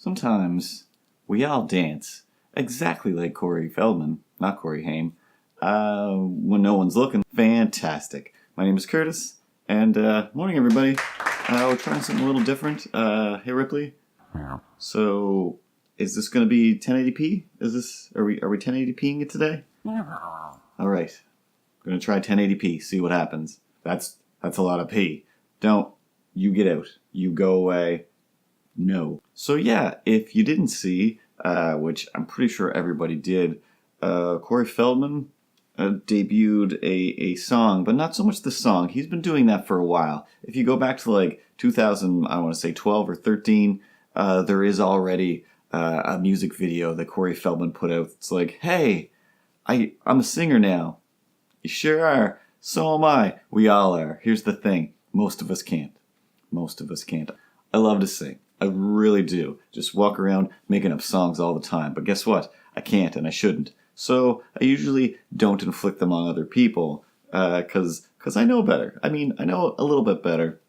Sometimes we all dance exactly like Corey Feldman, not Corey Haim, when no one's looking. Fantastic. My name is Curtis, and morning everybody. We're trying something a little different. Hey Ripley. So, is this going to be 1080p? Are we 1080ping it today? All right. I'm going to try 1080p. See what happens. That's a lot of P. Don't. You get out. You go away. No. So yeah, if you didn't see, which I'm pretty sure everybody did, Corey Feldman debuted a song, but not so much the song. He's been doing that for a while. If you go back to like 2000, I want to say 12 or 13, there is already a music video that Corey Feldman put out. It's like, hey, I'm a singer now. You sure are. So am I. We all are. Here's the thing. Most of us can't. Most of us can't. I love to sing. I really do. Just walk around making up songs all the time. But guess what? I can't and I shouldn't. So I usually don't inflict them on other people because I know better. I mean, I know a little bit better.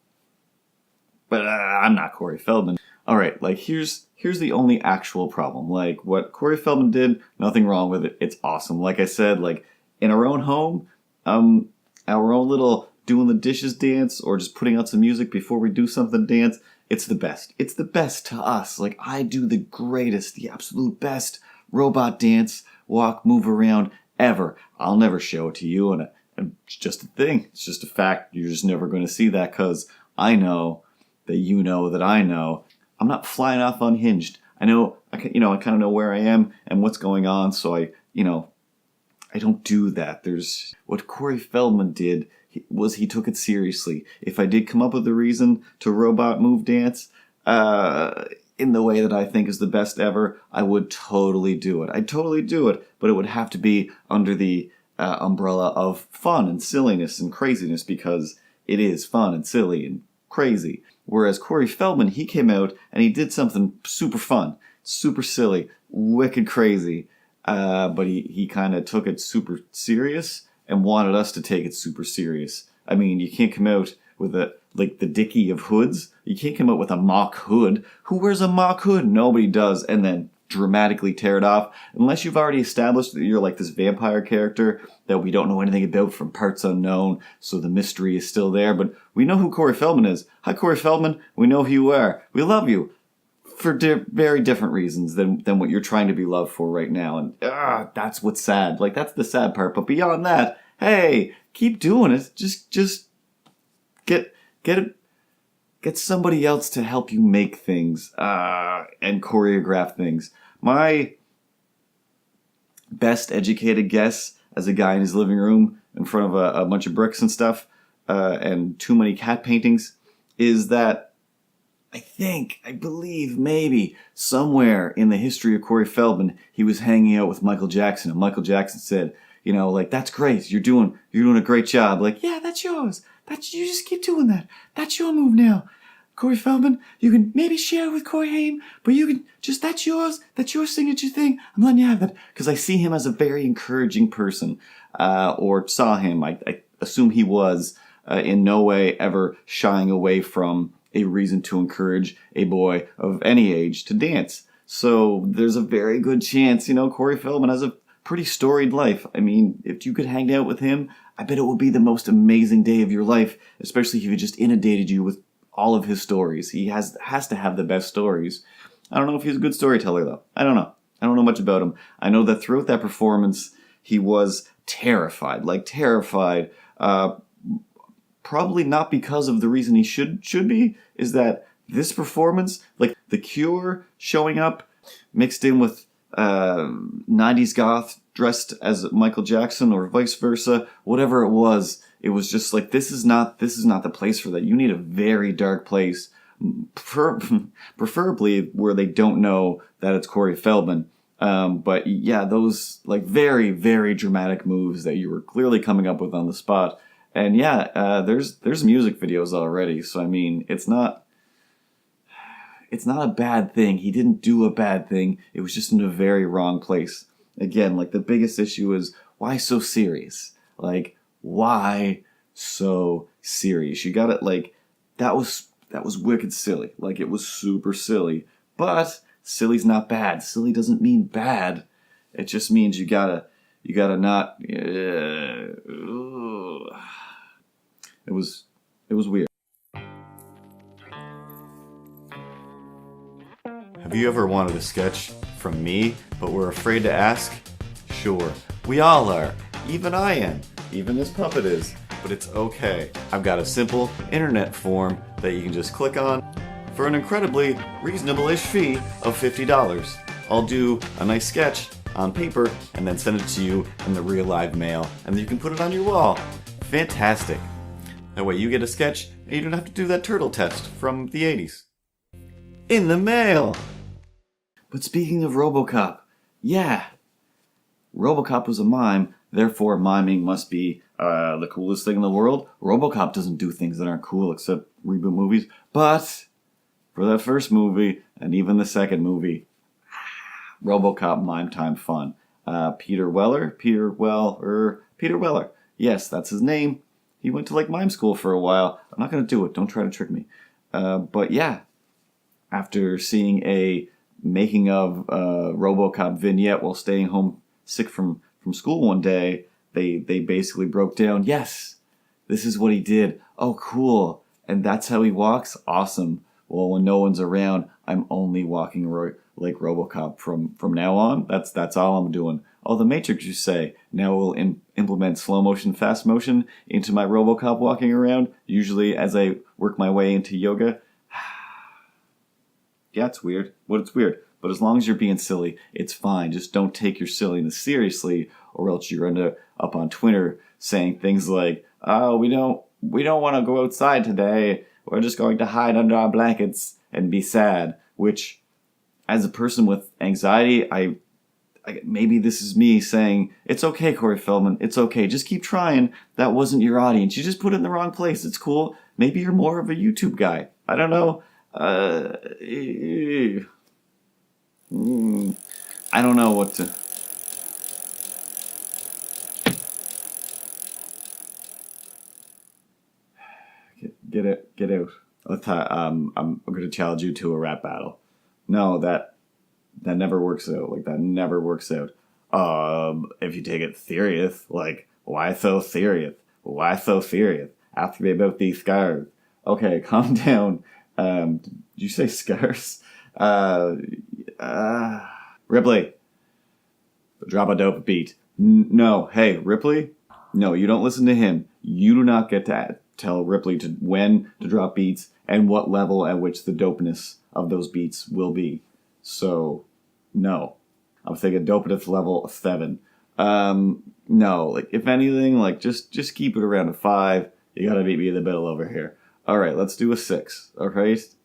But I'm not Corey Feldman. All right, like here's the only actual problem. Like what Corey Feldman did, nothing wrong with it. It's awesome. Like I said, like in our own home, our own little doing the dishes dance or just putting out some music before we do something dance. It's the best. It's the best to us. Like, I do the greatest, the absolute best robot dance, walk, move around ever. I'll never show it to you, and it's just a thing. It's just a fact. You're just never going to see that because I know that you know that I know. I'm not flying off unhinged. I know, I kind of know where I am and what's going on, so I don't do that. There's what Corey Feldman did was he took it seriously. If I did come up with a reason to robot move dance in the way that I think is the best ever, I would totally do it. I'd totally do it, but it would have to be under the umbrella of fun and silliness and craziness because it is fun and silly and crazy. Whereas Corey Feldman, he came out and he did something super fun, super silly, wicked crazy, but he kind of took it super serious and wanted us to take it super serious. I mean, you can't come out with the Dickie of hoods. You can't come out with a mock hood. Who wears a mock hood? Nobody does. And then dramatically tear it off. Unless you've already established that you're like this vampire character that we don't know anything about from parts unknown, so the mystery is still there. But we know who Corey Feldman is. Hi, Corey Feldman. We know who you are. We love you. For very different reasons than what you're trying to be loved for right now. And that's what's sad. Like, that's the sad part. But beyond that, hey, keep doing it. Just get somebody else to help you make things and choreograph things. My best educated guess as a guy in his living room in front of a bunch of bricks and stuff and too many cat paintings is that I believe, maybe, somewhere in the history of Corey Feldman, he was hanging out with Michael Jackson, and Michael Jackson said, that's great, you're doing a great job. Like, yeah, that's yours. You just keep doing that. That's your move now. Corey Feldman, you can maybe share it with Corey Haim, but you can that's yours. That's your signature thing. I'm letting you have that. Because I see him as a very encouraging person, or saw him. I assume he was in no way ever shying away from a reason to encourage a boy of any age to dance. So there's a very good chance, Corey Feldman has a pretty storied life. I mean, if you could hang out with him, I bet it would be the most amazing day of your life, especially if he just inundated you with all of his stories. He has to have the best stories. I don't know if he's a good storyteller, though. I don't know. I don't know much about him. I know that throughout that performance, he was terrified. Probably not because of the reason he should be, is that this performance, like The Cure showing up, mixed in with 90s goth dressed as Michael Jackson or vice versa, whatever it was just like, this is not the place for that. You need a very dark place, preferably where they don't know that it's Corey Feldman. But yeah, those like very, very dramatic moves that you were clearly coming up with on the spot. And yeah, there's music videos already, so I mean, it's not a bad thing. He didn't do a bad thing. It was just in a very wrong place. Again, like the biggest issue is, why so serious? Like, why so serious? You got it. Like, that was wicked silly. Like, it was super silly. But Silly's not bad. Silly doesn't mean bad. It just means you gotta not. It was weird. Have you ever wanted a sketch from me, but were afraid to ask? Sure, we all are. Even I am. Even this puppet is. But it's okay. I've got a simple internet form that you can just click on for an incredibly reasonable-ish fee of $50. I'll do a nice sketch on paper and then send it to you in the real live mail, and then you can put it on your wall. Fantastic. That way you get a sketch and you don't have to do that turtle test from the 80s. In the mail! But speaking of Robocop, yeah, Robocop was a mime, therefore miming must be the coolest thing in the world. Robocop doesn't do things that aren't cool except reboot movies, but for that first movie and even the second movie, Robocop mime time fun. Peter Weller. Yes, that's his name. He went to mime school for a while. I'm not going to do it. Don't try to trick me. But yeah, after seeing a making of Robocop vignette while staying home sick from school one day, they basically broke down, yes, this is what he did. Oh, cool. And that's how he walks? Awesome. Well, when no one's around, I'm only walking like Robocop from now on. That's all I'm doing. Oh, the Matrix, you say. Now we'll implement slow motion, fast motion into my Robocop walking around, usually as I work my way into yoga. Yeah, it's weird. It's weird. But as long as you're being silly, it's fine. Just don't take your silliness seriously, or else you're up on Twitter saying things like, "Oh, we don't want to go outside today. We're just going to hide under our blankets and be sad." Which, as a person with anxiety, I maybe this is me saying, "It's okay, Corey Feldman. It's okay. Just keep trying. That wasn't your audience. You just put it in the wrong place. It's cool. Maybe you're more of a YouTube guy. I don't know." I don't know what to. Get out. I'm going to challenge you to a rap battle. No, that never works out. That never works out. If you take it serious, why so serious? Why so serious? Ask me about these scars. Okay, calm down. Did you say scars? Ripley, drop a dope beat. No, hey, Ripley? No, you don't listen to him. You do not get to tell Ripley when to drop beats and what level at which the dopeness of those beats will be. So, no. I'm thinking dopeness level 7. No, if anything, just keep it around a 5. You gotta beat me in the middle over here. Alright, let's do a 6. Alright?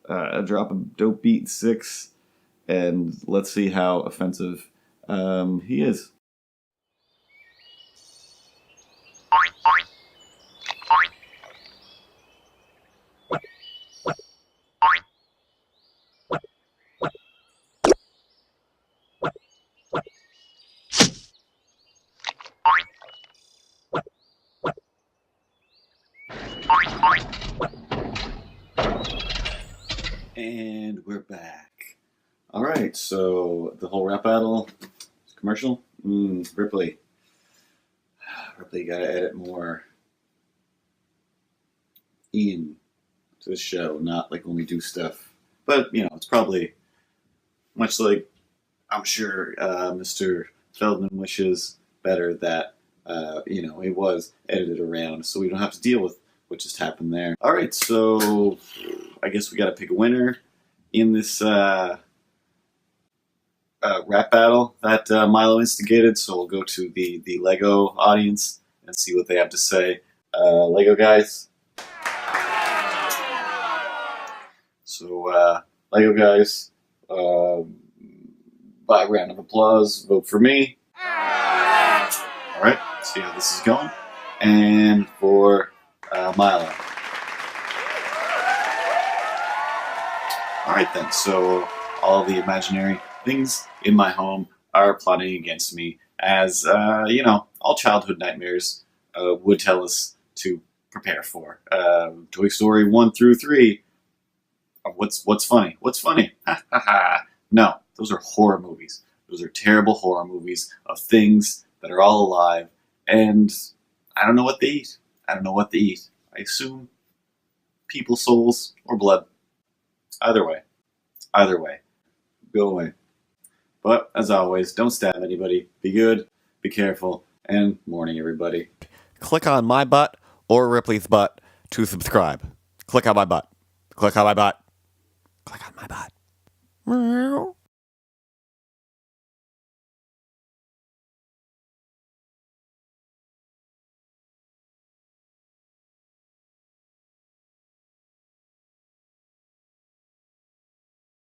Drop a dope beat 6, and let's see how offensive he is. And we're back. Alright, so the whole rap battle commercial. Ripley, you gotta edit more in to the show, not when we do stuff. But, it's probably much like I'm sure Mr. Feldman wishes better that, it was edited around so we don't have to deal with what just happened there. Alright, so I guess we gotta pick a winner in this rap battle that Milo instigated, so we'll go to the Lego audience and see what they have to say. Lego guys. So, Lego guys, by round of applause, vote for me. Alright, see how this is going. And for Milo. Alright then, so all the imaginary things in my home are plotting against me, as, all childhood nightmares would tell us to prepare for. Toy Story 1 through 3. What's funny? What's funny? Ha ha ha. No, Those are horror movies. Those are terrible horror movies of things that are all alive, and I don't know what they eat. I don't know what they eat. I assume people's souls or blood. Either way, go away. But as always, don't stab anybody. Be good, be careful, and morning, everybody. Click on my butt or Ripley's butt to subscribe. Click on my butt. Click on my butt. Click on my butt.